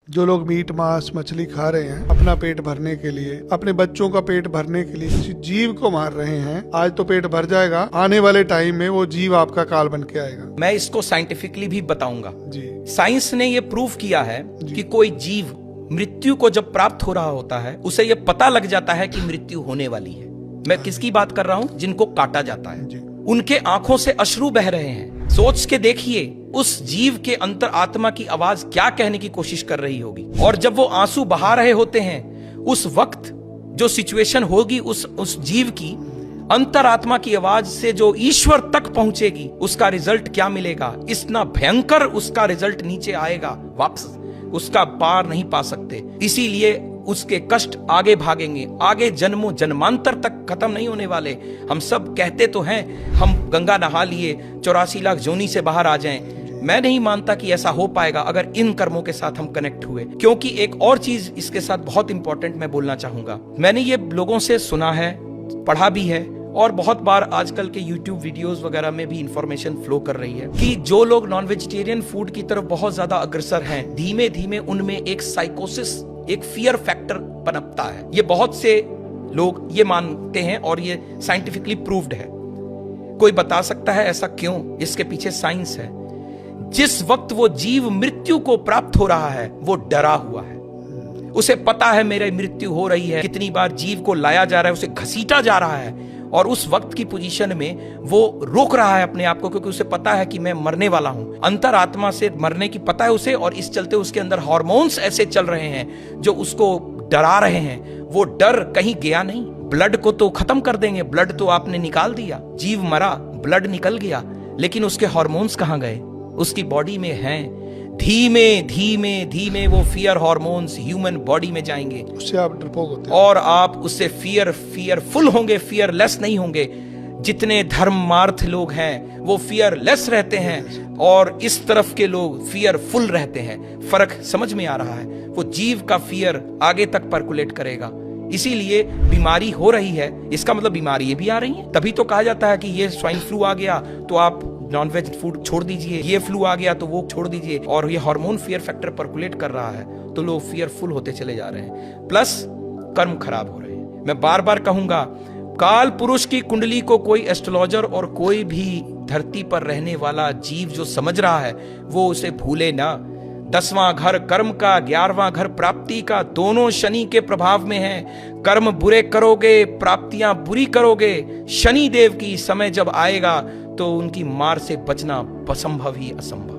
जो लोग मीट मांस मछली खा रहे हैं अपना पेट भरने के लिए, अपने बच्चों का पेट भरने के लिए किसी जीव को मार रहे हैं, आज तो पेट भर जाएगा, आने वाले टाइम में वो जीव आपका काल बन के आएगा। मैं इसको साइंटिफिकली भी बताऊंगा जी। साइंस ने ये प्रूव किया है कि कोई जीव मृत्यु को जब प्राप्त हो रहा होता है उसे ये पता लग जाता है कि मृत्यु होने वाली है। मैं किसकी बात कर रहा हूं? जिनको काटा जाता है जी। उनके आंखों से अश्रु बह रहे हैं। सोच के देखिए उस जीव के अंतर आत्मा की आवाज क्या कहने की कोशिश कर रही होगी। और जब वो आंसू बहा रहे होते हैं उस वक्त जो सिचुएशन होगी उस जीव की अंतरात्मा की आवाज से जो ईश्वर तक पहुंचेगी, उसका रिजल्ट क्या मिलेगा। इतना भयंकर उसका रिजल्ट नीचे आएगा, वापस उसका पार नहीं पा सकते। इसीलिए उसके कष्ट आगे भागेंगे, आगे जन्मों जन्मांतर तक खत्म नहीं होने वाले। हम सब कहते तो हैं हम गंगा नहा लिए 84 लाख जोनी से बाहर आ जाएं। मैं नहीं मानता कि ऐसा हो पाएगा अगर इन कर्मों के साथ हम कनेक्ट हुए। क्योंकि एक और चीज इसके साथ बहुत इंपॉर्टेंट मैं बोलना चाहूंगा। मैंने ये लोगों से सुना है, पढ़ा भी है, और बहुत बार आजकल के YouTube वीडियोस वगैरह में भी इंफॉर्मेशन फ्लो कर रही है कि जो लोग नॉन वेजिटेरियन फूड की तरफ बहुत ज्यादा अग्रसर हैं, धीमे धीमे उनमें एक साइकोसिस, एक फियर फैक्टर पनपता है। ये बहुत से लोग ये मानते हैं और ये साइंटिफिकली प्रूव्ड है। कोई बता सकता है ऐसा क्यों? इसके पीछे साइंस है। जिस वक्त वो जीव मृत्यु को प्राप्त हो रहा है वो डरा हुआ है, उसे पता है मेरी मृत्यु हो रही है। कितनी बार जीव को लाया जा रहा है, उसे घसीटा जा रहा है, और उस वक्त की पोजीशन में वो रोक रहा है अपने आप को, क्योंकि उसे पता है कि मैं मरने वाला हूं। अंतरात्मा से मरने की पता है उसे, और इस चलते उसके अंदर हार्मोन्स ऐसे चल रहे हैं जो उसको डरा रहे हैं। वो डर कहीं गया नहीं। ब्लड को तो खत्म कर देंगे, ब्लड तो आपने निकाल दिया, जीव मरा, ब्लड निकल गया, लेकिन उसके हार्मोन्स कहां गए? उसकी बॉडी में हैं। धीमे धीमे धीमे वो फियर हार्मोन्स ह्यूमन बॉडी में जाएंगे, उससे आप डरपोक होते हैं और आप उससे फियरफुल होंगे, फियरलेस नहीं होंगे। जितने धर्मार्थ लोग हैं वो फियरलेस रहते हैं, और इस तरफ के लोग फियरफुल रहते हैं। फर्क समझ में आ रहा है? वो जीव का फियर आगे तक पर्कुलेट करेगा। इसीलिए बीमारी हो रही है, इसका मतलब बीमारी भी आ रही है। तभी तो कहा जाता है कि ये स्वाइन फ्लू आ गया तो आप नॉनवेज फूड छोड़ दीजिए, ये फ्लू आ गया तो वो छोड़ दीजिए। और ये हार्मोन फियर फैक्टर पर्कुलेट कर रहा है तो लोग फियरफुल होते चले जा रहे हैं, प्लस कर्म खराब हो रहे हैं। मैं बार बार कहूंगा, काल पुरुष की कुंडली को कोई एस्ट्रोलॉजर और कोई भी धरती पर रहने वाला जीव जो समझ रहा है वो उसे भूले ना। 10वां घर कर्म का, 11वां घर प्राप्ति का, दोनों शनि के प्रभाव में है। कर्म बुरे करोगे, प्राप्तियां बुरी करोगे। शनि देव की समय जब आएगा तो उनकी मार से बचना असंभव ही असंभव।